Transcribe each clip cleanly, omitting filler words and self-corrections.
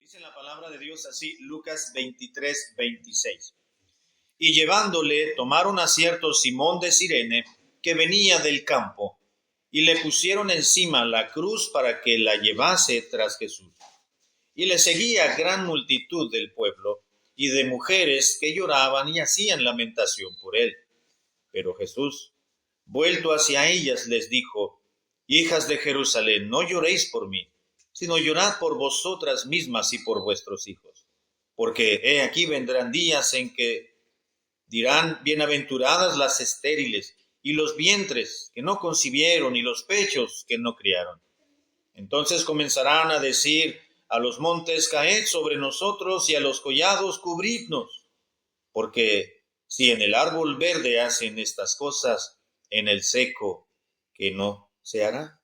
Dice la palabra de Dios así, Lucas 23:26. Y llevándole, tomaron a cierto Simón de Cirene, que venía del campo, y le pusieron encima la cruz para que la llevase tras Jesús. Y le seguía gran multitud del pueblo, y de mujeres que lloraban y hacían lamentación por él. Pero Jesús, vuelto hacia ellas, les dijo: Hijas de Jerusalén, no lloréis por mí, sino llorad por vosotras mismas y por vuestros hijos. Porque he aquí vendrán días en que dirán: bienaventuradas las estériles, y los vientres que no concibieron, y los pechos que no criaron. Entonces comenzarán a decir a los montes: caed sobre nosotros, y a los collados: cubridnos. Porque si en el árbol verde hacen estas cosas, en el seco, ¿qué no se hará?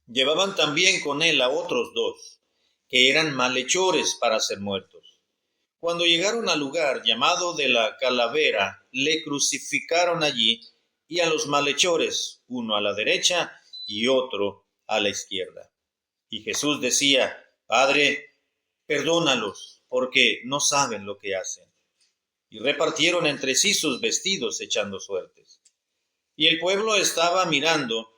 Llevaban también con él a otros dos, que eran malhechores para ser muertos. Cuando llegaron al lugar llamado de la Calavera, le crucificaron allí, y a los malhechores, uno a la derecha y otro a la izquierda. Y Jesús decía: Padre, perdónalos, porque no saben lo que hacen. Y repartieron entre sí sus vestidos, echando suertes. Y el pueblo estaba mirando,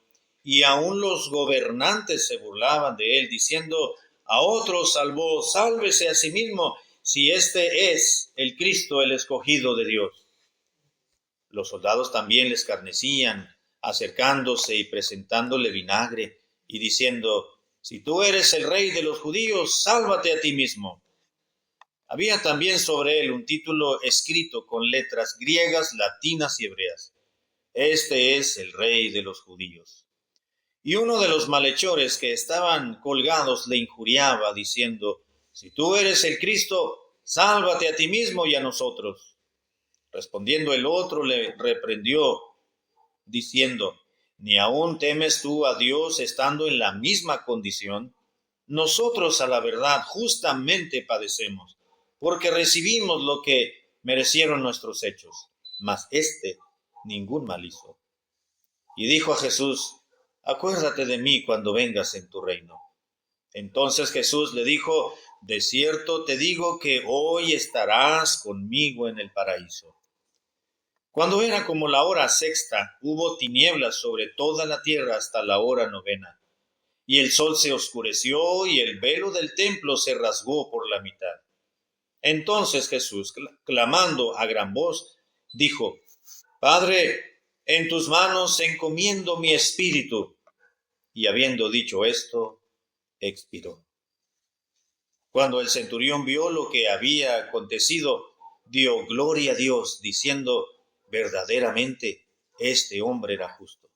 y aun los gobernantes se burlaban de él, diciendo: a otro salvó, sálvese a sí mismo, si este es el Cristo, el escogido de Dios. Los soldados también le escarnecían, acercándose y presentándole vinagre, y diciendo: si tú eres el rey de los judíos, sálvate a ti mismo. Había también sobre él un título escrito con letras griegas, latinas y hebreas: Este es el rey de los judíos. Y uno de los malhechores que estaban colgados le injuriaba, diciendo: si tú eres el Cristo, sálvate a ti mismo y a nosotros. Respondiendo el otro le reprendió, diciendo: ¿ni aún temes tú a Dios estando en la misma condición? Nosotros, a la verdad, justamente padecemos, porque recibimos lo que merecieron nuestros hechos, mas éste ningún mal hizo. Y dijo a Jesús: acuérdate de mí cuando vengas en tu reino. Entonces Jesús le dijo: de cierto te digo que hoy estarás conmigo en el paraíso. Cuando era como la hora sexta, hubo tinieblas sobre toda la tierra hasta la hora novena. Y el sol se oscureció, y el velo del templo se rasgó por la mitad. Entonces Jesús, clamando a gran voz, dijo: Padre, en tus manos encomiendo mi espíritu. Y habiendo dicho esto, expiró. Cuando el centurión vio lo que había acontecido, dio gloria a Dios, diciendo: verdaderamente este hombre era justo.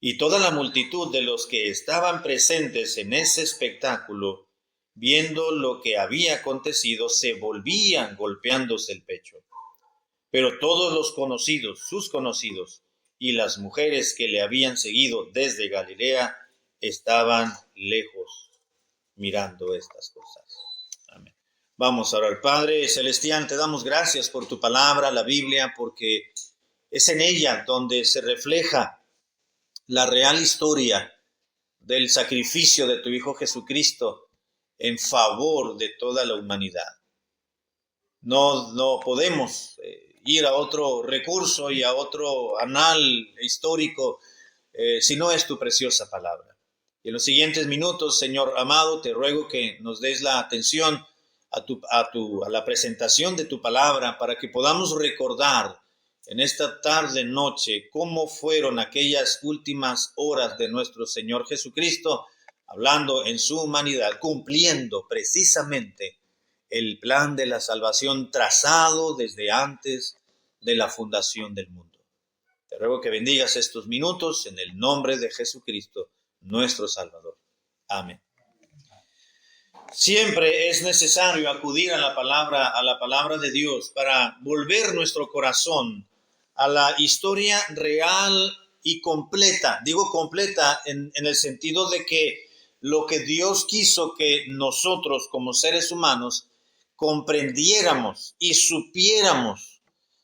Y toda la multitud de los que estaban presentes en ese espectáculo, viendo lo que había acontecido, se volvían golpeándose el pecho. Pero todos los conocidos, sus conocidos, y las mujeres que le habían seguido desde Galilea, estaban lejos mirando estas cosas. Amén. Vamos a orar. Padre celestial, te damos gracias por tu palabra, la Biblia, porque es en ella donde se refleja la real historia del sacrificio de tu Hijo Jesucristo en favor de toda la humanidad. No podemos ir a otro recurso y a otro anal histórico si no es tu preciosa palabra. Y en los siguientes minutos, Señor amado, te ruego que nos des la atención a la presentación de tu palabra, para que podamos recordar en esta tarde, noche, cómo fueron aquellas últimas horas de nuestro Señor Jesucristo, hablando en su humanidad, cumpliendo precisamente el plan de la salvación trazado desde antes de la fundación del mundo. Te ruego que bendigas estos minutos en el nombre de Jesucristo, nuestro Salvador. Amén. Siempre es necesario acudir a la palabra de Dios para volver nuestro corazón a la historia real y completa. Digo completa en el sentido de que lo que Dios quiso que nosotros como seres humanos comprendiéramos y supiéramos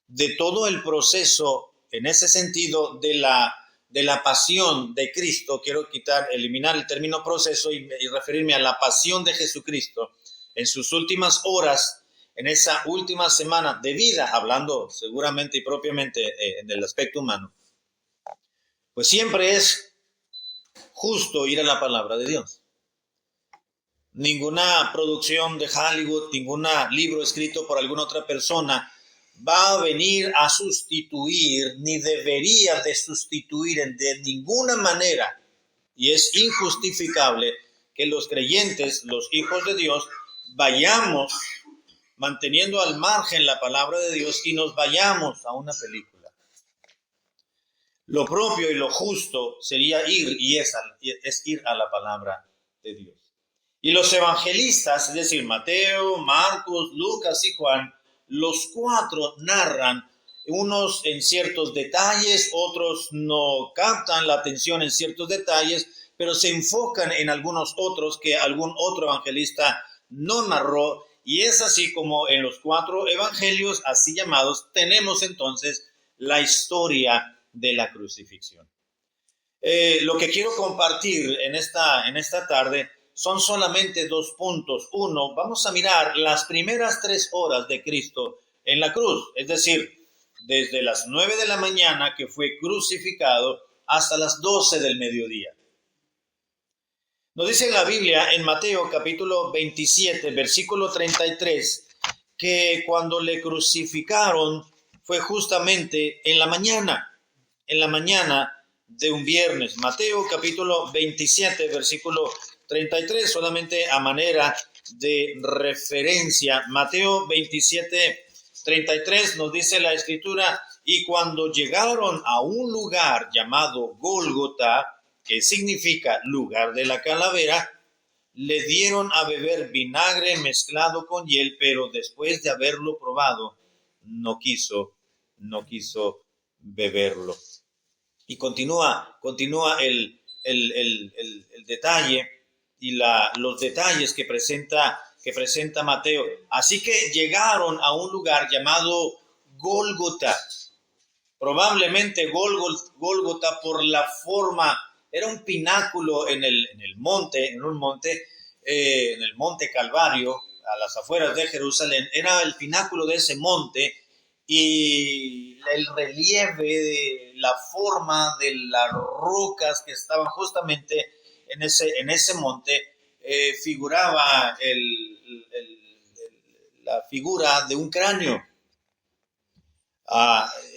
de todo el proceso, en ese sentido, de la pasión de Cristo. Quiero eliminar el término proceso y referirme a la pasión de Jesucristo, en sus últimas horas, en esa última semana de vida, hablando seguramente y propiamente en el aspecto humano, pues siempre es justo ir a la palabra de Dios. Ninguna producción de Hollywood, ningún libro escrito por alguna otra persona va a venir a sustituir, ni debería de sustituir de ninguna manera. Y es injustificable que los creyentes, los hijos de Dios, vayamos manteniendo al margen la palabra de Dios y nos vayamos a una película. Lo propio y lo justo sería ir, y es ir a la palabra de Dios. Y los evangelistas, es decir, Mateo, Marcos, Lucas y Juan, los cuatro narran, unos en ciertos detalles, otros no captan la atención en ciertos detalles, pero se enfocan en algunos otros que algún otro evangelista no narró, y es así como en los cuatro evangelios, así llamados, tenemos entonces la historia de la crucifixión. Lo que quiero compartir en esta tarde son solamente 2 puntos. Uno, vamos a mirar las primeras 3 horas de Cristo en la cruz, es decir, desde las 9 de la mañana que fue crucificado hasta las 12 del mediodía. Nos dice la Biblia en Mateo capítulo 27, versículo 33, que cuando le crucificaron fue justamente en la mañana de un viernes. Mateo capítulo 27, versículo 33, solamente a manera de referencia. Mateo 27, 33 nos dice la Escritura, y cuando llegaron a un lugar llamado Gólgota, que significa lugar de la calavera, le dieron a beber vinagre mezclado con hiel, pero después de haberlo probado, no quiso beberlo. Y continúa el detalle y los detalles que presenta Mateo. Así que llegaron a un lugar llamado Gólgota. Probablemente Gólgota por la forma, era un pináculo en un monte Calvario, a las afueras de Jerusalén. Era el pináculo de ese monte, y el relieve, la forma de las rocas que estaban justamente en ese monte, figuraba la figura de un cráneo.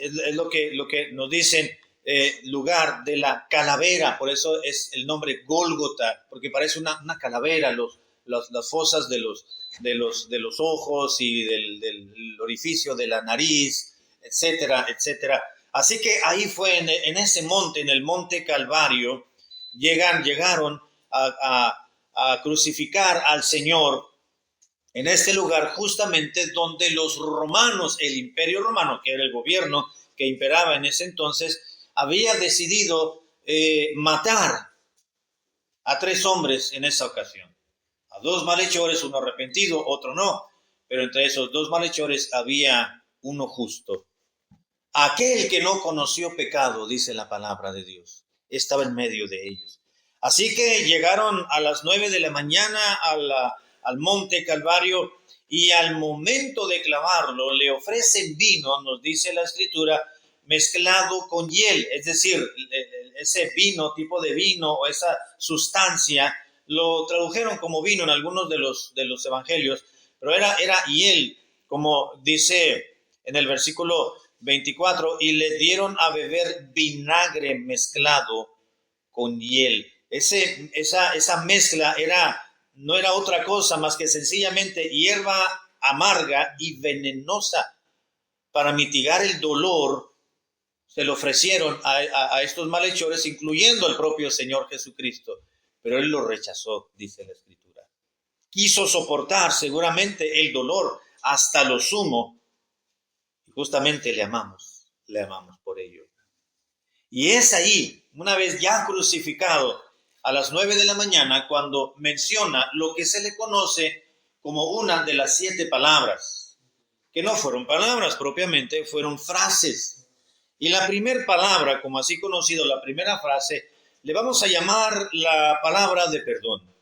Es lo que nos dicen, lugar de la calavera, por eso es el nombre Gólgota, porque parece una calavera, las fosas de los ojos y del orificio de la nariz, etcétera, etcétera. Así que ahí fue en ese monte, en el monte Calvario, llegaron a crucificar al Señor en este lugar, justamente donde los romanos, el imperio romano, que era el gobierno que imperaba en ese entonces, había decidido matar a 3 hombres en esa ocasión. A 2 malhechores, uno arrepentido, otro no, pero entre esos 2 malhechores había uno justo. Aquel que no conoció pecado, dice la palabra de Dios, estaba en medio de ellos. Así que llegaron a las 9 de la mañana al monte Calvario, y al momento de clavarlo le ofrecen vino, nos dice la Escritura, mezclado con hiel, es decir, ese vino, tipo de vino o esa sustancia, lo tradujeron como vino en algunos de los evangelios, pero era hiel, como dice en el versículo 24, y le dieron a beber vinagre mezclado con hiel. Esa mezcla no era otra cosa más que sencillamente hierba amarga y venenosa. Para mitigar el dolor, se le ofrecieron a estos malhechores, incluyendo al propio Señor Jesucristo, pero él lo rechazó, dice la Escritura. Quiso soportar seguramente el dolor hasta lo sumo, y justamente le amamos por ello. Y es ahí, una vez ya crucificado, a las 9 de la mañana, cuando menciona lo que se le conoce como una de las 7 palabras, que no fueron palabras propiamente, fueron frases. Y la primera palabra, como así conocido, la primera frase, le vamos a llamar la palabra de perdón.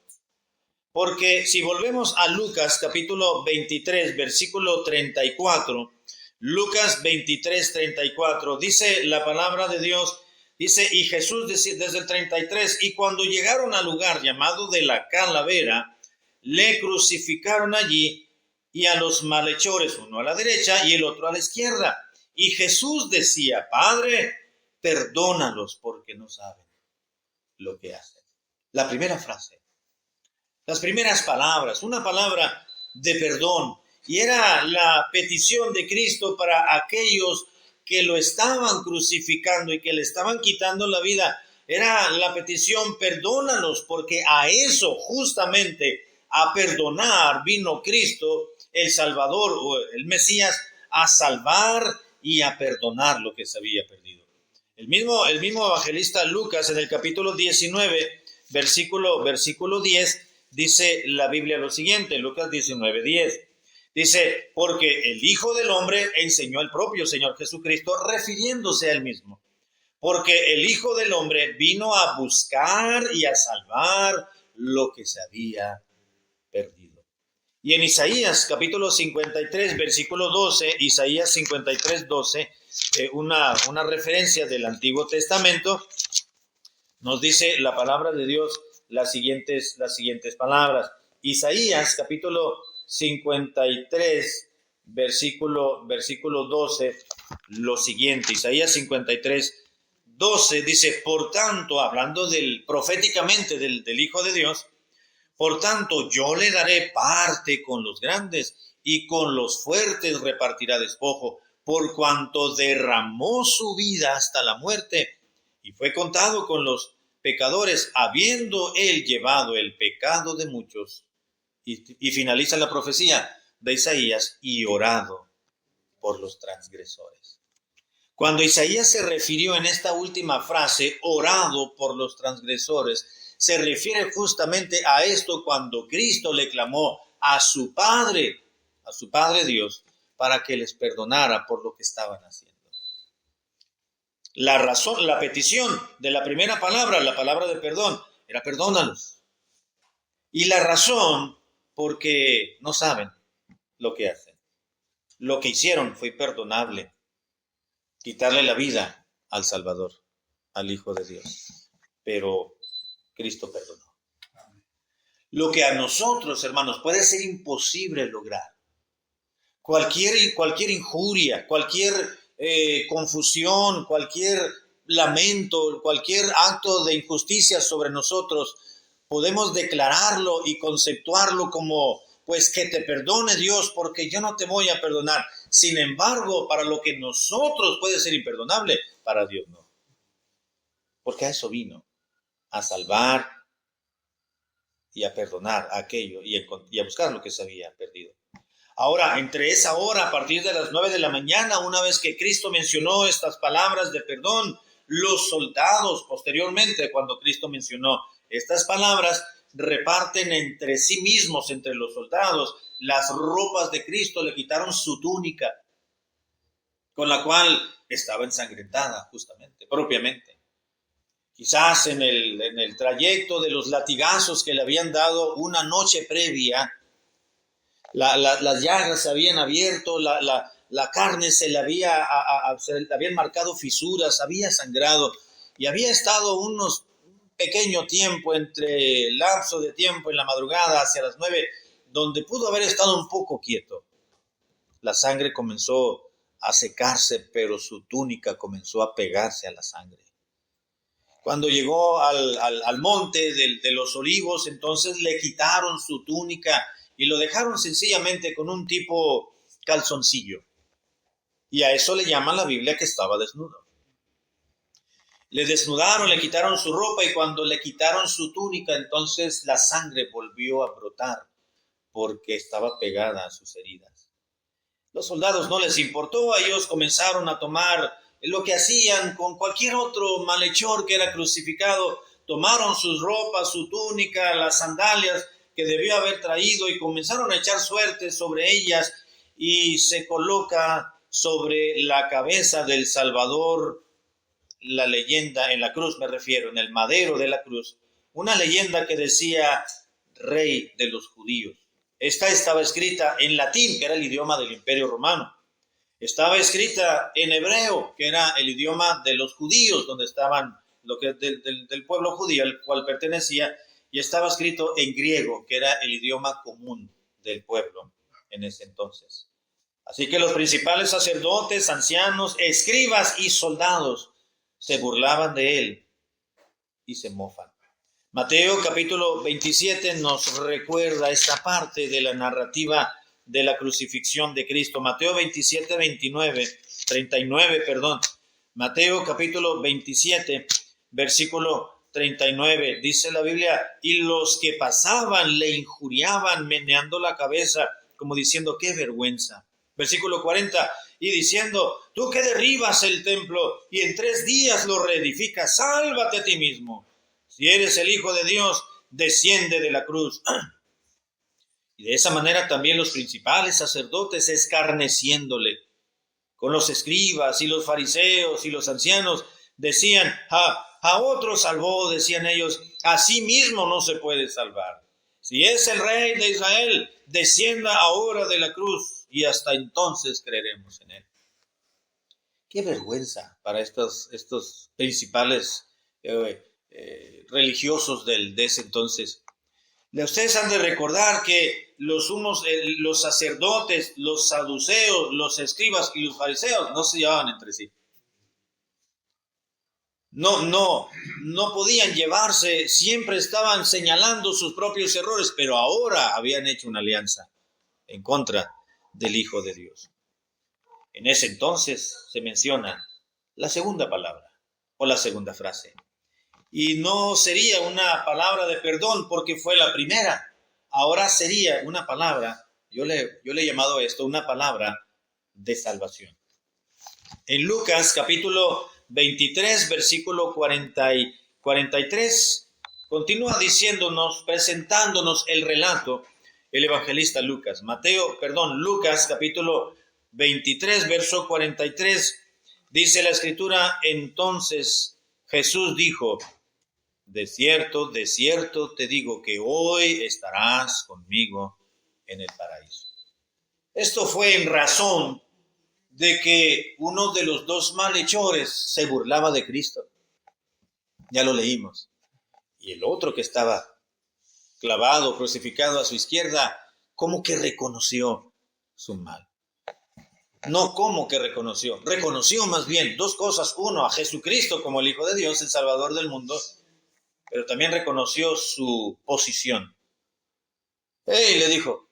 Porque si volvemos a Lucas capítulo 23, versículo 34, Lucas 23, 34, dice la palabra de Dios, dice, y Jesús desde el 33, y cuando llegaron al lugar llamado de la Calavera, le crucificaron allí y a los malhechores, uno a la derecha y el otro a la izquierda. Y Jesús decía, Padre, perdónalos porque no saben lo que hacen. La primera frase, las primeras palabras, una palabra de perdón. Y era la petición de Cristo para aquellos que lo estaban crucificando y que le estaban quitando la vida. Era la petición, perdónalos, porque a eso justamente, a perdonar, vino Cristo, el Salvador o el Mesías, a salvar y a perdonar lo que se había perdido. El mismo evangelista Lucas en el capítulo 19, versículo 10, dice la Biblia lo siguiente, Lucas 19, 10. Dice, porque el Hijo del Hombre enseñó el propio Señor Jesucristo, refiriéndose a él mismo. Porque el Hijo del Hombre vino a buscar y a salvar lo que se había perdido. Y en Isaías capítulo 53, versículo 12, Isaías 53, 12, una referencia del Antiguo Testamento, nos dice la palabra de Dios las siguientes palabras. Isaías capítulo 53, versículo 12, lo siguiente. Isaías 53, 12 dice, por tanto, hablando proféticamente del Hijo de Dios, por tanto, yo le daré parte con los grandes y con los fuertes repartirá despojo, por cuanto derramó su vida hasta la muerte y fue contado con los pecadores, habiendo él llevado el pecado de muchos. Y finaliza la profecía de Isaías, y orado por los transgresores. Cuando Isaías se refirió en esta última frase, orado por los transgresores, se refiere justamente a esto cuando Cristo le clamó a su Padre Dios, para que les perdonara por lo que estaban haciendo. La razón, la petición de la primera palabra, la palabra de perdón, era perdónalos. Y la razón, porque no saben lo que hacen. Lo que hicieron fue imperdonable. Quitarle la vida al Salvador, al Hijo de Dios. Pero Cristo perdonó. Lo que a nosotros, hermanos, puede ser imposible lograr. Cualquier injuria, cualquier confusión, cualquier lamento, cualquier acto de injusticia sobre nosotros, podemos declararlo y conceptuarlo como, pues que te perdone Dios, porque yo no te voy a perdonar. Sin embargo, para lo que nosotros puede ser imperdonable, para Dios no. Porque a eso vino, a salvar y a perdonar aquello y a buscar lo que se había perdido. Ahora, entre esa hora, a partir de las 9 de la mañana, una vez que Cristo mencionó estas palabras de perdón, los soldados, posteriormente, cuando Cristo mencionó estas palabras, reparten entre sí mismos, entre los soldados, las ropas de Cristo, le quitaron su túnica, con la cual estaba ensangrentada, justamente, propiamente. Quizás en el trayecto de los latigazos que le habían dado una noche previa, las llagas se habían abierto, la carne se le habían marcado fisuras, había sangrado y había estado un pequeño tiempo entre lapso de tiempo en la madrugada hacia las 9, donde pudo haber estado un poco quieto. La sangre comenzó a secarse, pero su túnica comenzó a pegarse a la sangre. Cuando llegó al monte de los olivos, entonces le quitaron su túnica y lo dejaron sencillamente con un tipo calzoncillo. Y a eso le llama la Biblia que estaba desnudo. Le desnudaron, le quitaron su ropa y cuando le quitaron su túnica, entonces la sangre volvió a brotar porque estaba pegada a sus heridas. Los soldados no les importó, ellos comenzaron a tomar lo que hacían con cualquier otro malhechor que era crucificado. Tomaron sus ropas, su túnica, las sandalias que debió haber traído y comenzaron a echar suertes sobre ellas y se coloca sobre la cabeza del Salvador la leyenda en la cruz, me refiero, en el madero de la cruz, una leyenda que decía, Rey de los judíos. Esta estaba escrita en latín, que era el idioma del Imperio Romano. Estaba escrita en hebreo, que era el idioma de los judíos, donde estaban del pueblo judío al cual pertenecía, y estaba escrito en griego, que era el idioma común del pueblo en ese entonces. Así que los principales sacerdotes, ancianos, escribas y soldados se burlaban de él y se mofan. Mateo capítulo 27 nos recuerda esta parte de la narrativa de la crucifixión de Cristo. Mateo 27, 39. Mateo capítulo 27, versículo 39. Dice la Biblia, y los que pasaban le injuriaban meneando la cabeza, como diciendo, qué vergüenza. Versículo 40, y diciendo, tú que derribas el templo y en 3 días lo reedificas, sálvate a ti mismo. Si eres el Hijo de Dios, desciende de la cruz. Y de esa manera también los principales sacerdotes, escarneciéndole con los escribas y los fariseos y los ancianos, decían, a otro salvó, decían ellos, a sí mismo no se puede salvar. Si es el Rey de Israel, descienda ahora de la cruz y hasta entonces creeremos en él. Qué vergüenza para estos principales religiosos de ese entonces. Ustedes han de recordar que los sacerdotes, los saduceos, los escribas y los fariseos no se llevaban entre sí. No podían llevarse, siempre estaban señalando sus propios errores, pero ahora habían hecho una alianza en contra del Hijo de Dios. En ese entonces se menciona la segunda palabra o la segunda frase. Y no sería una palabra de perdón porque fue la primera. Ahora sería una palabra, yo le he llamado esto una palabra de salvación. En Lucas capítulo 23, versículo 43, continúa diciéndonos, presentándonos el relato, el evangelista Lucas. Lucas capítulo 23, verso 43, dice la escritura, entonces Jesús dijo, de cierto te digo que hoy estarás conmigo en el paraíso. Esto fue en razón de que uno de los 2 malhechores se burlaba de Cristo. Ya lo leímos. Y el otro que estaba clavado, crucificado a su izquierda, como que reconoció su mal. No como que reconoció más bien 2 cosas. Uno, a Jesucristo como el Hijo de Dios, el Salvador del mundo, pero también reconoció su posición. Le dijo,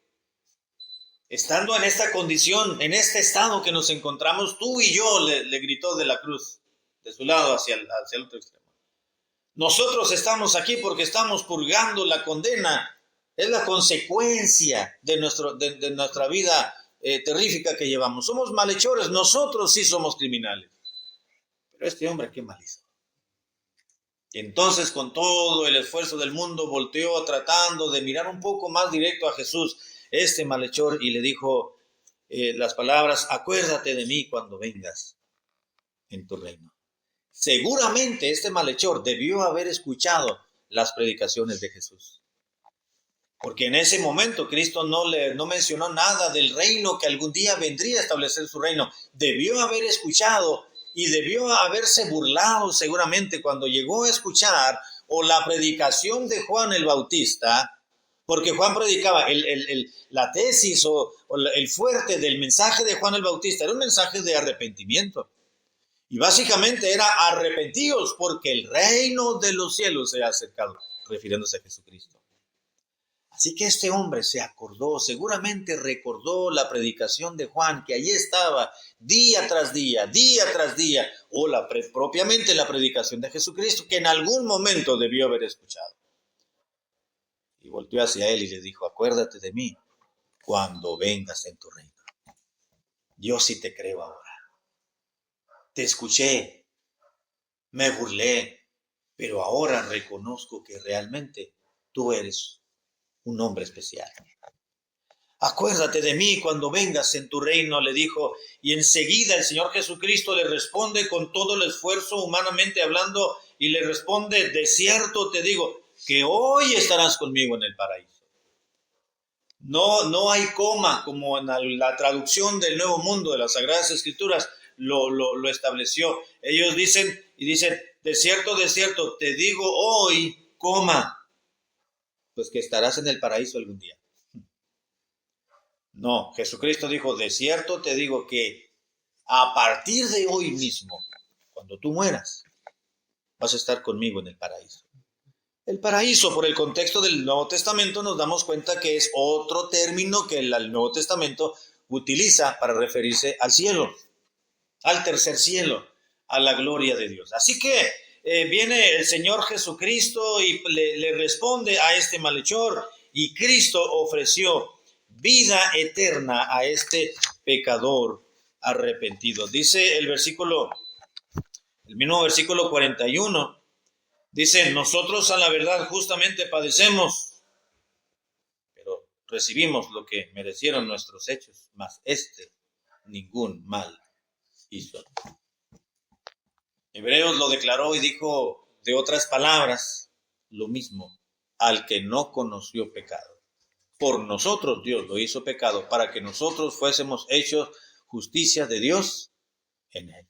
estando en esta condición, en este estado que nos encontramos, tú y yo, le gritó de la cruz, de su lado hacia el otro extremo. Nosotros estamos aquí porque estamos purgando la condena. Es la consecuencia de nuestra vida terrífica que llevamos. Somos malhechores, nosotros sí somos criminales. Pero este hombre, qué mal hizo. Y entonces, con todo el esfuerzo del mundo, volteó tratando de mirar un poco más directo a Jesús, este malhechor, y le dijo las palabras, acuérdate de mí cuando vengas en tu reino. Seguramente este malhechor debió haber escuchado las predicaciones de Jesús. Porque en ese momento Cristo no mencionó nada del reino que algún día vendría a establecer su reino. Debió haber escuchado y debió haberse burlado seguramente cuando llegó a escuchar o la predicación de Juan el Bautista, porque Juan predicaba la tesis o el fuerte del mensaje de Juan el Bautista, era un mensaje de arrepentimiento. Y básicamente era arrepentidos porque el reino de los cielos se ha acercado, refiriéndose a Jesucristo. Así que este hombre se acordó, seguramente recordó la predicación de Juan, que allí estaba día tras día, o propiamente la predicación de Jesucristo, que en algún momento debió haber escuchado. Y volteó hacia él y le dijo, acuérdate de mí cuando vengas en tu reino. Yo sí te creo ahora. Te escuché, me burlé, pero ahora reconozco que realmente tú eres un hombre especial. Acuérdate de mí cuando vengas en tu reino, le dijo, y enseguida el Señor Jesucristo le responde con todo el esfuerzo humanamente hablando, y le responde, de cierto te digo, que hoy estarás conmigo en el paraíso. No hay coma, como en la traducción del Nuevo Mundo de las Sagradas Escrituras lo estableció. Ellos dicen, de cierto, te digo hoy, coma, pues que estarás en el paraíso algún día. No, Jesucristo dijo, de cierto te digo que a partir de hoy mismo, cuando tú mueras, vas a estar conmigo en el paraíso. El paraíso, por el contexto del Nuevo Testamento, nos damos cuenta que es otro término que el Nuevo Testamento utiliza para referirse al cielo, al tercer cielo, a la gloria de Dios. Así que viene el Señor Jesucristo y le responde a este malhechor, y Cristo ofreció vida eterna a este pecador arrepentido. Dice el mismo versículo 41, dice, nosotros a la verdad justamente padecemos, pero recibimos lo que merecieron nuestros hechos, mas ningún mal hizo. Hebreos lo declaró y dijo de otras palabras lo mismo, al que no conoció pecado. Por nosotros Dios lo hizo pecado para que nosotros fuésemos hechos justicia de Dios en él,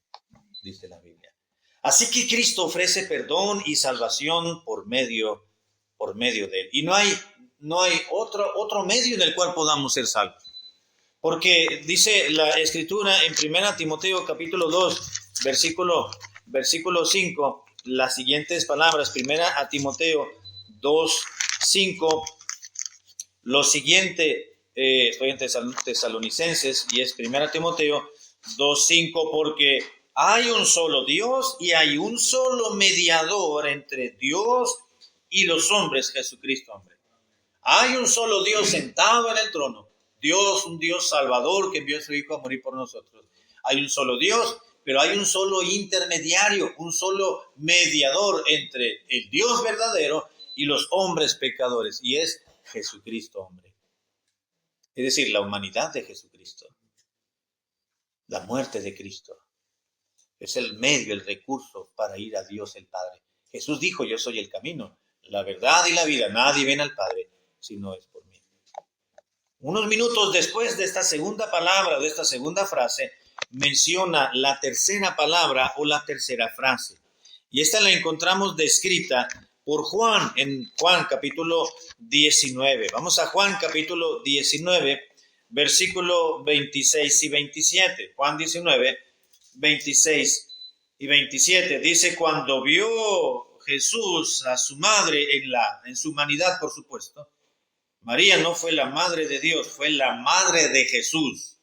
dice la Biblia. Así que Cristo ofrece perdón y salvación por medio de él. Y no hay otro medio en el cual podamos ser salvos. Porque dice la Escritura en 1 Timoteo capítulo 2, versículo 5, las siguientes palabras, 1 Timoteo 2, 5, lo siguiente, estoy en Tesalonicenses y es 1 Timoteo 2, 5, porque hay un solo Dios y hay un solo mediador entre Dios y los hombres, Jesucristo, hombre. Hay un solo Dios sentado en el trono. Dios, un Dios salvador que envió a su Hijo a morir por nosotros. Hay un solo Dios, pero hay un solo intermediario, un solo mediador entre el Dios verdadero y los hombres pecadores, y es Jesucristo, hombre. Es decir, la humanidad de Jesucristo, la muerte de Cristo, es el medio, el recurso para ir a Dios el Padre. Jesús dijo, yo soy el camino, la verdad y la vida. Nadie viene al Padre si no es por mí. Unos minutos después de esta segunda palabra, de esta segunda frase, menciona la tercera palabra o la tercera frase. Y esta la encontramos descrita por Juan, en Juan capítulo 19. Vamos a Juan capítulo 19, versículo 26 y 27. Juan 19, 26 y 27. Dice, cuando vio Jesús a su madre en su humanidad, por supuesto, María no fue la madre de Dios, fue la madre de Jesús.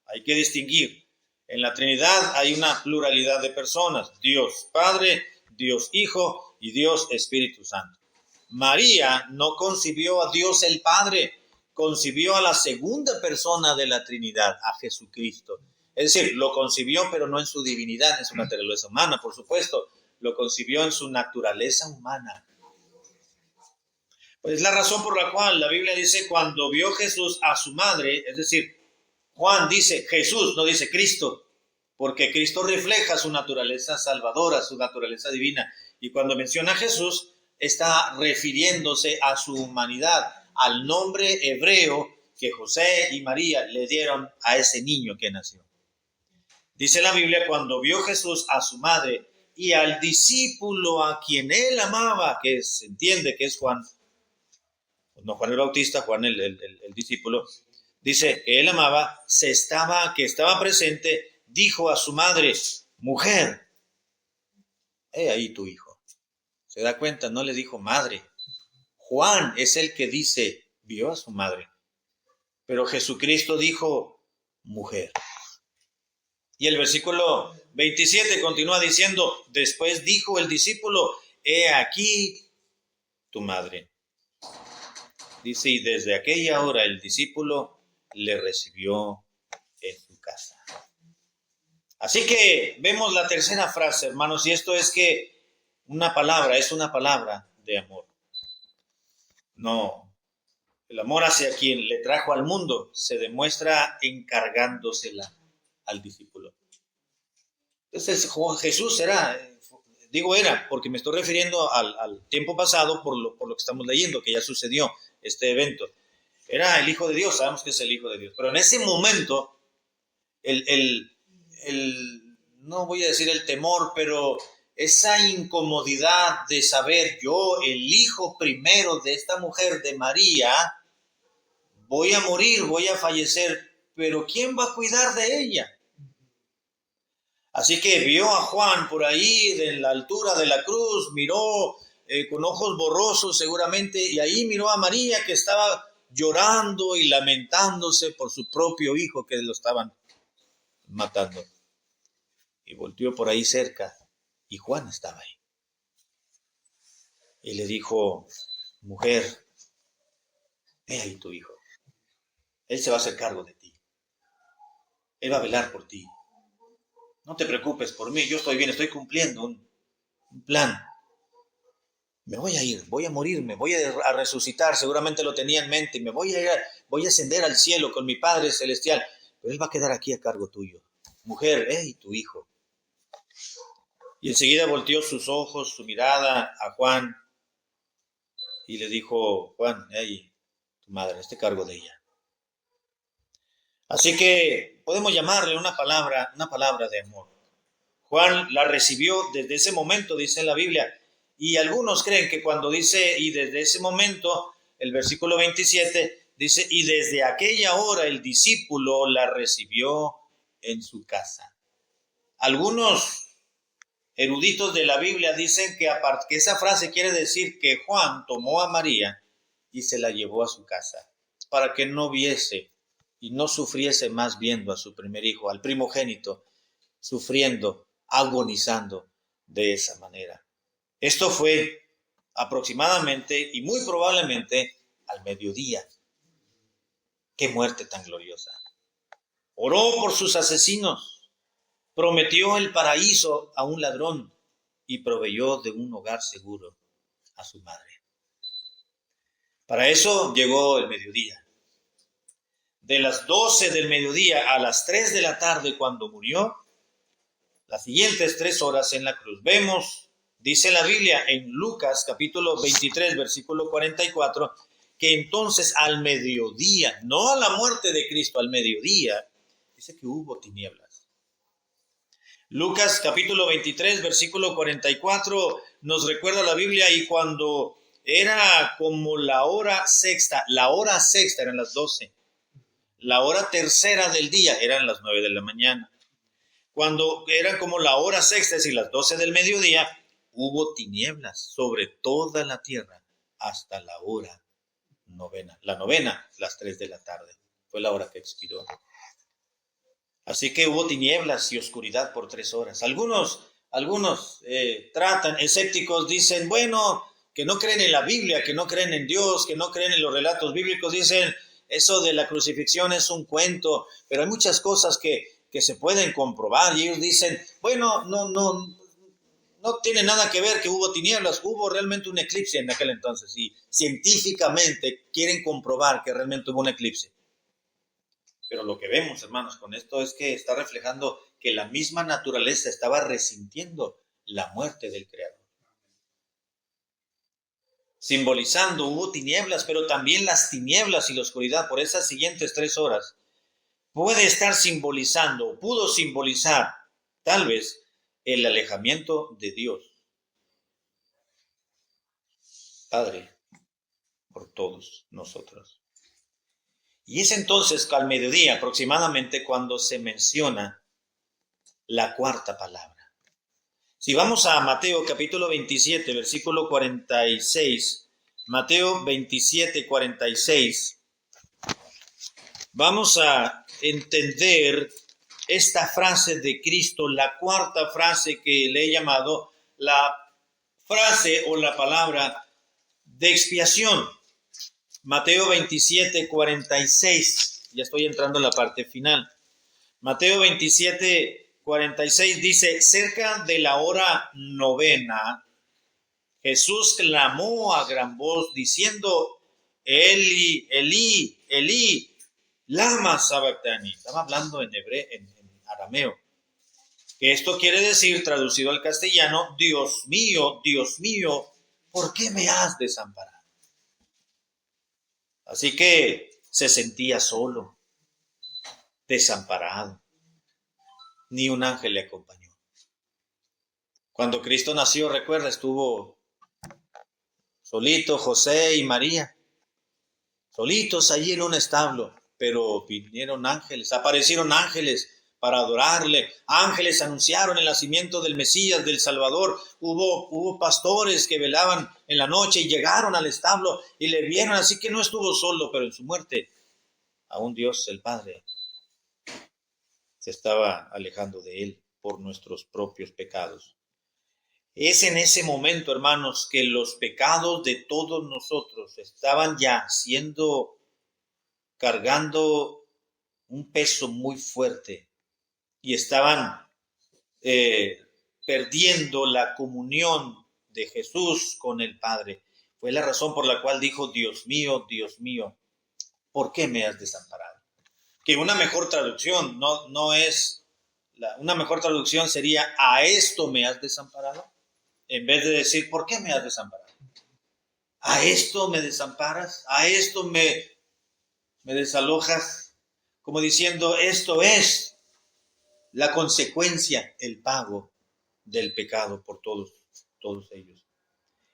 Hay que distinguir. En la Trinidad hay una pluralidad de personas. Dios Padre, Dios Hijo y Dios Espíritu Santo. María no concibió a Dios el Padre, concibió a la segunda persona de la Trinidad, a Jesucristo. Es decir, lo concibió, pero no en su divinidad, en su naturaleza humana, por supuesto. Lo concibió en su naturaleza humana. Pues es la razón por la cual la Biblia dice, cuando vio Jesús a su madre, es decir, Juan dice Jesús, no dice Cristo, porque Cristo refleja su naturaleza salvadora, su naturaleza divina. Y cuando menciona a Jesús, está refiriéndose a su humanidad, al nombre hebreo que José y María le dieron a ese niño que nació. Dice la Biblia, cuando vio Jesús a su madre y al discípulo a quien él amaba, que se entiende que es Juan, no Juan el Bautista, Juan el discípulo, dice que él amaba, que estaba presente, dijo a su madre, mujer, he ahí tu hijo. ¿Se da cuenta? No le dijo madre. Juan es el que dice, vio a su madre. Pero Jesucristo dijo, mujer. Y el versículo 27 continúa diciendo, después dijo el discípulo, he aquí tu madre. Dice, y desde aquella hora el discípulo le recibió en su casa. Así que vemos la tercera frase, hermanos, y esto es que es una palabra de amor. No, el amor hacia quien le trajo al mundo se demuestra encargándosela al discípulo. Entonces Jesús Digo era, porque me estoy refiriendo al tiempo pasado por lo que estamos leyendo, que ya sucedió este evento. Era el Hijo de Dios, sabemos que es el Hijo de Dios. Pero en ese momento, no voy a decir el temor, pero esa incomodidad de saber, yo, el hijo primero de esta mujer, de María, voy a morir, voy a fallecer, pero ¿quién va a cuidar de ella? Así que vio a Juan por ahí, de la altura de la cruz, miró con ojos borrosos seguramente, y ahí miró a María que estaba llorando y lamentándose por su propio hijo que lo estaban matando. Y volteó por ahí cerca, y Juan estaba ahí. Y le dijo, mujer, ve ahí tu hijo. Él se va a hacer cargo de ti. Él va a velar por ti. No te preocupes por mí, yo estoy bien, estoy cumpliendo un plan. Me voy a ir, voy a morirme, voy a resucitar, seguramente lo tenía en mente, me voy a ir, voy a ascender al cielo con mi Padre Celestial, pero Él va a quedar aquí a cargo tuyo. Mujer, y tu hijo. Y enseguida volteó sus ojos, su mirada a Juan y le dijo, Juan, tu madre, este cargo de ella. Así que podemos llamarle una palabra de amor. Juan la recibió desde ese momento, dice en la Biblia, y algunos creen que cuando dice, y desde ese momento, el versículo 27 dice, y desde aquella hora el discípulo la recibió en su casa. Algunos eruditos de la Biblia dicen que esa frase quiere decir que Juan tomó a María y se la llevó a su casa, para que no viese y no sufriese más viendo a su primer hijo, al primogénito, sufriendo, agonizando de esa manera. Esto fue aproximadamente y muy probablemente al mediodía. ¡Qué muerte tan gloriosa! Oró por sus asesinos, prometió el paraíso a un ladrón y proveyó de un hogar seguro a su madre. Para eso llegó el mediodía. De las 12 del mediodía a las 3 de la tarde cuando murió, las siguientes 3 horas en la cruz. Vemos, dice la Biblia en Lucas capítulo 23, versículo 44, que entonces al mediodía, no a la muerte de Cristo, al mediodía, dice que hubo tinieblas. Lucas capítulo 23, versículo 44, nos recuerda la Biblia, y cuando era como la hora sexta eran las 12, la hora tercera del día eran las 9 de la mañana. Cuando eran como la hora sexta, es decir, las 12 del mediodía, hubo tinieblas sobre toda la tierra hasta la hora novena. La novena, las 3 de la tarde, fue la hora que expiró. Así que hubo tinieblas y oscuridad por 3 horas. Algunos tratan, escépticos, dicen, bueno, que no creen en la Biblia, que no creen en Dios, que no creen en los relatos bíblicos, dicen, eso de la crucifixión es un cuento, pero hay muchas cosas que se pueden comprobar, y ellos dicen, bueno, no tiene nada que ver que hubo tinieblas, hubo realmente un eclipse en aquel entonces, y científicamente quieren comprobar que realmente hubo un eclipse. Pero lo que vemos, hermanos, con esto es que está reflejando que la misma naturaleza estaba resintiendo la muerte del Creador. Simbolizando, hubo tinieblas, pero también las tinieblas y la oscuridad por esas siguientes 3 horas puede estar simbolizando, pudo simbolizar, tal vez, el alejamiento de Dios, Padre, por todos nosotros. Y es entonces al mediodía aproximadamente cuando se menciona la cuarta palabra. Si vamos a Mateo capítulo 27, versículo 46, Mateo 27, 46, vamos a entender esta frase de Cristo, la cuarta frase que le he llamado la frase o la palabra de expiación. Mateo 27, 46, ya estoy entrando en la parte final. Mateo 27, 46 dice, cerca de la hora novena, Jesús clamó a gran voz diciendo, Eli, Eli, Eli, lama sabactani. Estaba hablando en arameo, Esto quiere decir, traducido al castellano, Dios mío, ¿por qué me has desamparado? Así que se sentía solo, desamparado. Ni un ángel le acompañó. Cuando Cristo nació, recuerda, estuvo solito José y María, solitos allí en un establo, pero vinieron ángeles, aparecieron ángeles para adorarle. Ángeles anunciaron el nacimiento del Mesías, del Salvador. Hubo pastores que velaban en la noche y llegaron al establo y le vieron, así que no estuvo solo, pero en su muerte, aún Dios, el Padre, se estaba alejando de él por nuestros propios pecados. Es en ese momento, hermanos, que los pecados de todos nosotros estaban ya cargando un peso muy fuerte y estaban perdiendo la comunión de Jesús con el Padre. Fue la razón por la cual dijo, Dios mío, ¿por qué me has desamparado? Que una mejor traducción una mejor traducción sería, ¿a esto me has desamparado? En vez de decir, ¿por qué me has desamparado? ¿A esto me desamparas? ¿A esto me desalojas? Como diciendo, esto es la consecuencia, el pago del pecado por todos ellos.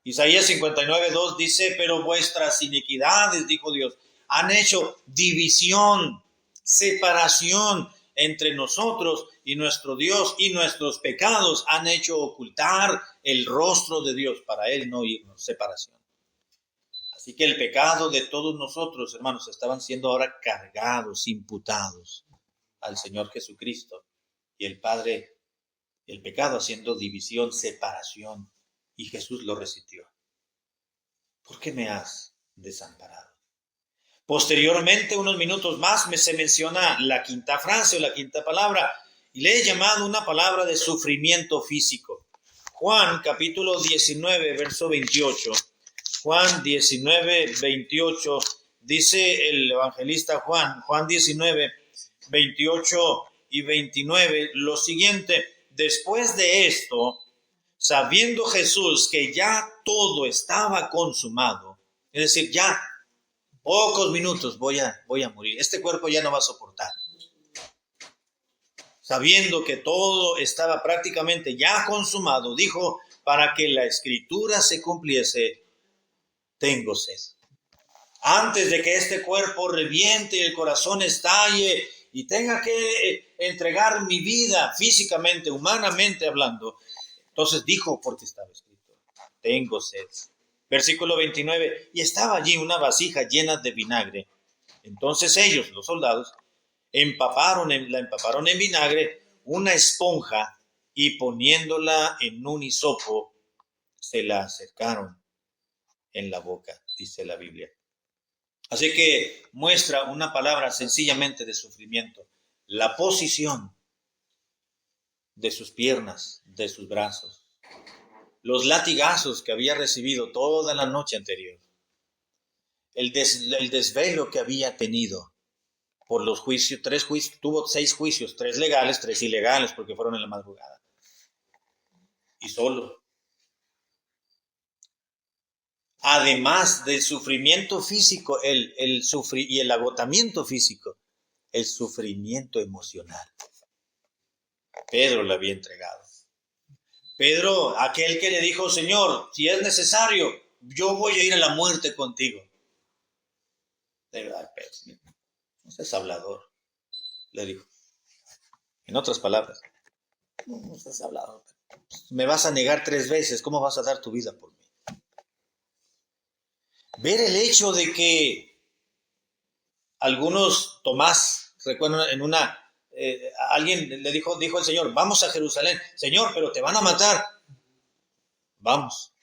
Isaías 59:2 dice, pero vuestras iniquidades, dijo Dios, han hecho división, separación entre nosotros y nuestro Dios, y nuestros pecados han hecho ocultar el rostro de Dios, para Él no irnos, separación. Así que el pecado de todos nosotros, hermanos, estaban siendo ahora cargados, imputados al Señor Jesucristo, y el Padre, el pecado haciendo división, separación, y Jesús lo resistió. ¿Por qué me has desamparado? Posteriormente, unos minutos más, se menciona la quinta frase o la quinta palabra, y le he llamado una palabra de sufrimiento físico. Juan capítulo 19, verso 28. Juan 19, 28, dice el evangelista Juan 19, 28 y 29, lo siguiente: después de esto, sabiendo Jesús que ya todo estaba consumado, es decir, ya pocos minutos voy a morir, este cuerpo ya no va a soportar. Sabiendo que todo estaba prácticamente ya consumado, dijo, para que la escritura se cumpliese, tengo sed. Antes de que este cuerpo reviente y el corazón estalle y tenga que entregar mi vida físicamente, humanamente hablando, entonces dijo, porque estaba escrito, tengo sed. Versículo 29, y estaba allí una vasija llena de vinagre. Entonces ellos, los soldados, la empaparon en vinagre, una esponja, y poniéndola en un hisopo, se la acercaron en la boca, dice la Biblia. Así que muestra una palabra sencillamente de sufrimiento, la posición de sus piernas, de sus brazos, los latigazos que había recibido toda la noche anterior, el desvelo que había tenido por los juicios, tuvo 6 juicios, 3 legales, 3 ilegales, porque fueron en la madrugada, y solo. Además del sufrimiento físico, y el agotamiento físico, el sufrimiento emocional. Pedro le había entregado. Pedro, aquel que le dijo, Señor, si es necesario, yo voy a ir a la muerte contigo. De verdad, Pedro, no seas hablador, le dijo. En otras palabras, no seas hablador. Me vas a negar 3 veces, ¿cómo vas a dar tu vida por mí? Ver el hecho de que algunos, Tomás, recuerdo alguien le dijo al Señor, vamos a Jerusalén. Señor, pero te van a matar. Vamos.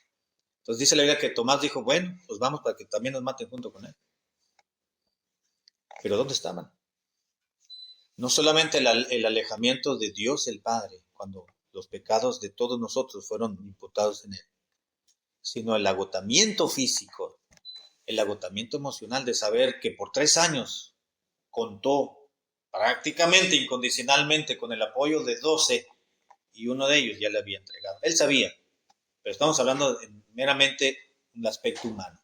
Entonces dice la Biblia que Tomás dijo, bueno, pues vamos para que también nos maten junto con él. Pero ¿dónde estaban? No solamente el alejamiento de Dios el Padre, cuando los pecados de todos nosotros fueron imputados en él, sino el agotamiento físico, el agotamiento emocional de saber que por 3 años contó prácticamente incondicionalmente con el apoyo de 12 y uno de ellos ya le había entregado. Él sabía, pero estamos hablando meramente del aspecto humano.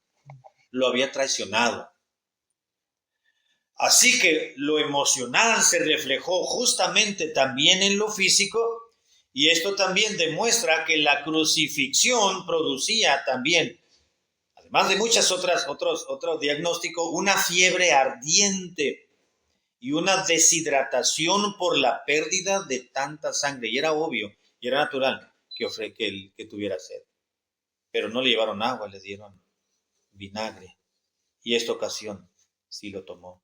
Lo había traicionado. Así que lo emocional se reflejó justamente también en lo físico, y esto también demuestra que la crucifixión producía también, además de muchas otros diagnósticos, una fiebre ardiente y una deshidratación por la pérdida de tanta sangre. Y era obvio, y era natural que tuviera sed. Pero no le llevaron agua, le dieron vinagre. Y esta ocasión sí lo tomó.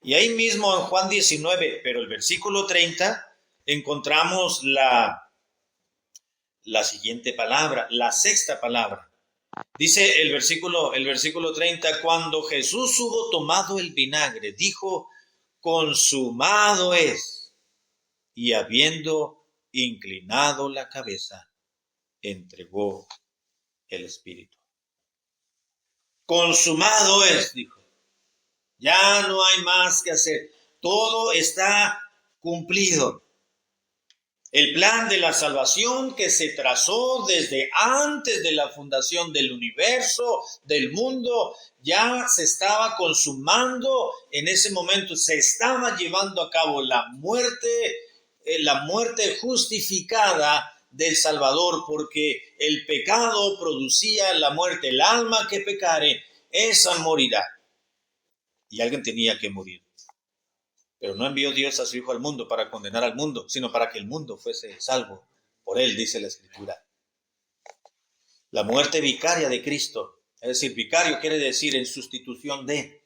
Y ahí mismo en Juan 19, pero el versículo 30, encontramos la siguiente palabra, la sexta palabra. Dice el versículo 30, cuando Jesús hubo tomado el vinagre, dijo, consumado es. Y habiendo inclinado la cabeza, entregó el Espíritu. Consumado es, dijo. Ya no hay más que hacer. Todo está cumplido. El plan de la salvación que se trazó desde antes de la fundación del universo, del mundo, ya se estaba consumando. En ese momento se estaba llevando a cabo la muerte justificada del Salvador, porque el pecado producía la muerte. El alma que pecare, esa morirá. Y alguien tenía que morir. Pero no envió Dios a su Hijo al mundo para condenar al mundo, sino para que el mundo fuese salvo por él, dice la Escritura. La muerte vicaria de Cristo, es decir, vicario quiere decir en sustitución de.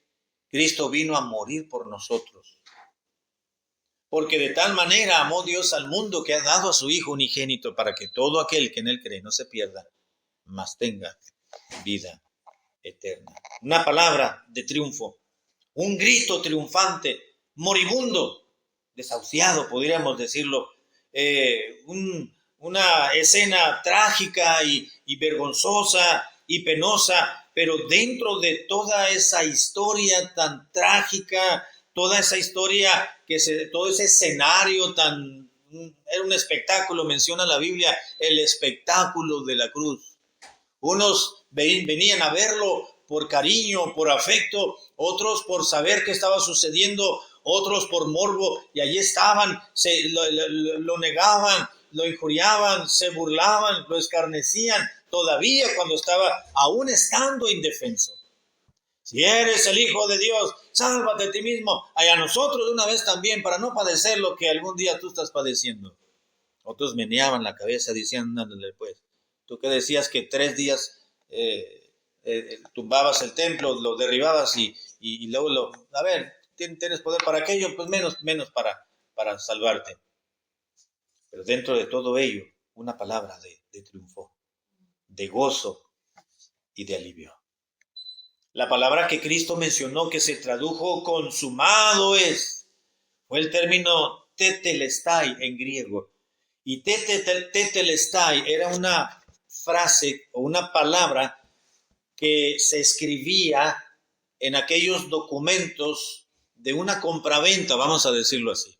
Cristo vino a morir por nosotros. Porque de tal manera amó Dios al mundo que ha dado a su Hijo unigénito para que todo aquel que en él cree no se pierda, mas tenga vida eterna. Una palabra de triunfo. Un grito triunfante, moribundo, desahuciado, podríamos decirlo. Una escena trágica y vergonzosa y penosa, pero dentro de toda esa historia tan trágica, toda esa historia, todo ese escenario era un espectáculo, menciona la Biblia, el espectáculo de la cruz. Unos venían a verlo por cariño, por afecto, otros por saber qué estaba sucediendo, otros por morbo, y allí estaban, lo negaban, lo injuriaban, se burlaban, lo escarnecían, todavía cuando estaba, aún estando indefenso. Si eres el Hijo de Dios, sálvate a ti mismo, y a nosotros de una vez también, para no padecer lo que algún día tú estás padeciendo. Otros meneaban la cabeza, decían, ándale pues, tú que decías que 3 días tumbabas el templo, lo derribabas y luego a ver, tienes poder para aquello, pues menos para salvarte. Pero dentro de todo ello, una palabra de triunfo, de gozo y de alivio. La palabra que Cristo mencionó, que se tradujo consumado es, fue el término tetelestai en griego. Y tetelestai era una frase o una palabra que se escribía en aquellos documentos de una compraventa, vamos a decirlo así.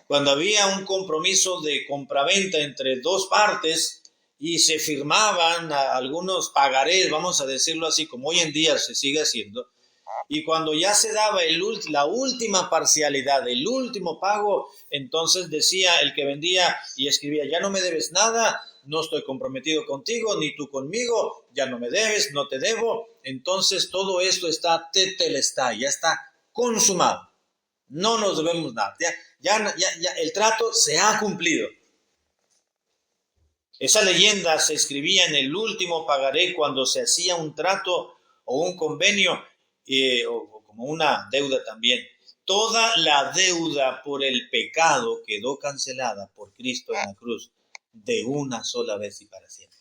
Cuando había un compromiso de compraventa entre dos partes y se firmaban algunos pagarés, vamos a decirlo así, como hoy en día se sigue haciendo, y cuando ya se daba la última parcialidad, el último pago, entonces decía el que vendía y escribía, ya no me debes nada, no estoy comprometido contigo, ni tú conmigo, ya no me debes, no te debo. Entonces todo esto está tetelestai, ya está consumado. No nos debemos nada. Ya el trato se ha cumplido. Esa leyenda se escribía en el último pagaré cuando se hacía un trato o un convenio o como una deuda también. Toda la deuda por el pecado quedó cancelada por Cristo en la cruz de una sola vez y para siempre.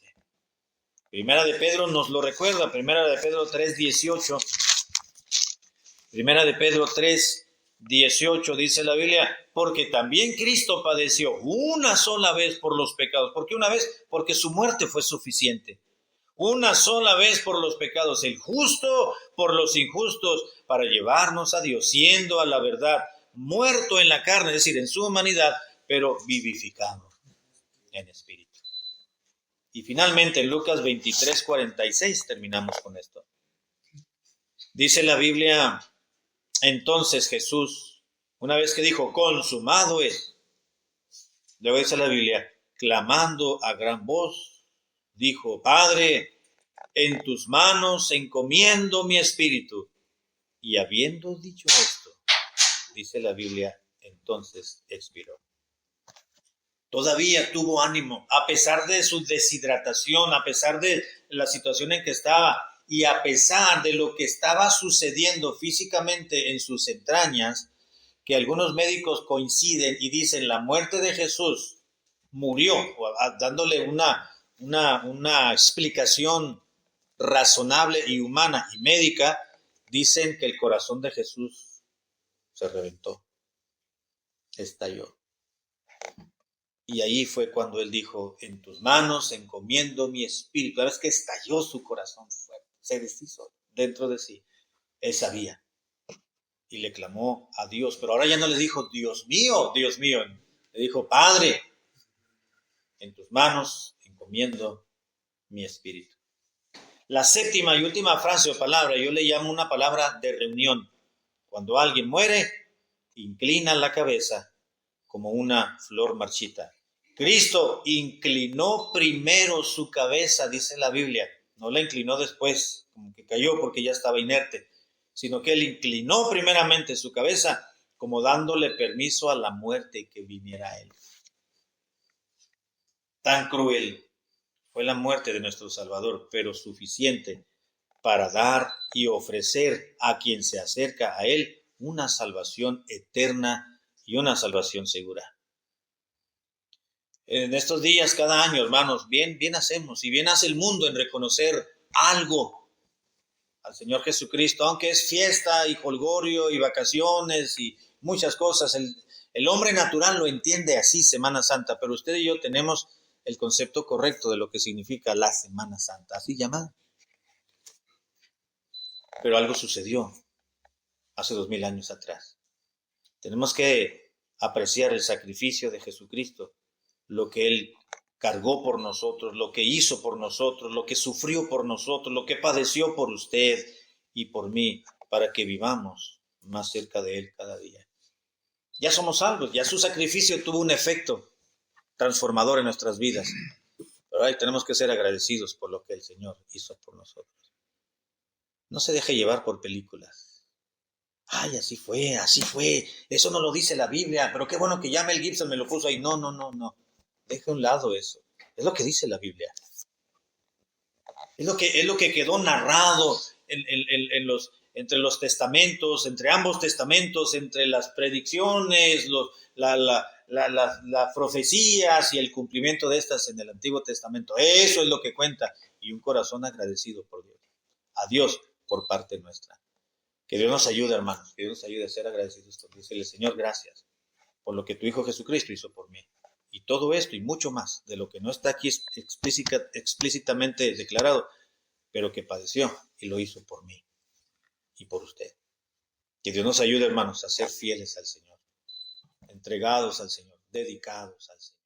Primera de Pedro nos lo recuerda, Primera de Pedro 3:18. Primera de Pedro 3:18 dice la Biblia, porque también Cristo padeció una sola vez por los pecados. ¿Por qué una vez? Porque su muerte fue suficiente. Una sola vez por los pecados, el justo por los injustos, para llevarnos a Dios, siendo a la verdad muerto en la carne, es decir, en su humanidad, pero vivificado. en espíritu. Y finalmente en Lucas 23:46 terminamos con esto. Dice la Biblia, entonces Jesús, una vez que dijo, consumado es, luego dice la Biblia, clamando a gran voz, dijo, Padre, en tus manos encomiendo mi espíritu. Y habiendo dicho esto, dice la Biblia, entonces expiró. Todavía tuvo ánimo, a pesar de su deshidratación, a pesar de la situación en que estaba y a pesar de lo que estaba sucediendo físicamente en sus entrañas, que algunos médicos coinciden y dicen la muerte de Jesús murió, dándole una explicación razonable y humana y médica, dicen que el corazón de Jesús se reventó, estalló. Y ahí fue cuando él dijo, en tus manos encomiendo mi espíritu. La vez que estalló su corazón fuerte, se deshizo dentro de sí. Él sabía y le clamó a Dios, pero ahora ya no le dijo, Dios mío, le dijo, Padre, en tus manos encomiendo mi espíritu. La séptima y última frase o palabra, yo le llamo una palabra de reunión. Cuando alguien muere, inclina la cabeza como una flor marchita. Cristo inclinó primero su cabeza, dice la Biblia. No la inclinó después, como que cayó porque ya estaba inerte, sino que él inclinó primeramente su cabeza, como dándole permiso a la muerte que viniera a él. Tan cruel fue la muerte de nuestro Salvador, pero suficiente para dar y ofrecer a quien se acerca a él una salvación eterna y una salvación segura. En estos días, cada año, hermanos, bien hacemos y bien hace el mundo en reconocer algo al Señor Jesucristo, aunque es fiesta y jolgorio y vacaciones y muchas cosas. El hombre natural lo entiende así, Semana Santa, pero usted y yo tenemos el concepto correcto de lo que significa la Semana Santa, así llamada. Pero algo sucedió hace 2000 años atrás. Tenemos que apreciar el sacrificio de Jesucristo, lo que Él cargó por nosotros, lo que hizo por nosotros, lo que sufrió por nosotros, lo que padeció por usted y por mí, para que vivamos más cerca de Él cada día. Ya somos salvos, ya su sacrificio tuvo un efecto transformador en nuestras vidas. Pero ahí tenemos que ser agradecidos por lo que el Señor hizo por nosotros. No se deje llevar por películas. Ay, así fue. Eso no lo dice la Biblia, pero qué bueno que ya Mel Gibson me lo puso ahí. No. Deje a un lado eso. Es lo que dice la Biblia. Es lo que quedó narrado entre los testamentos, entre ambos testamentos, entre las predicciones, las profecías y el cumplimiento de estas en el Antiguo Testamento. Eso es lo que cuenta. Y un corazón agradecido por Dios. A Dios por parte nuestra. Que Dios nos ayude, hermanos. Que Dios nos ayude a ser agradecidos con Dios. Decirle, Señor, gracias por lo que tu Hijo Jesucristo hizo por mí. Y todo esto y mucho más de lo que no está aquí explícitamente declarado, pero que padeció y lo hizo por mí y por usted. Que Dios nos ayude, hermanos, a ser fieles al Señor, entregados al Señor, dedicados al Señor.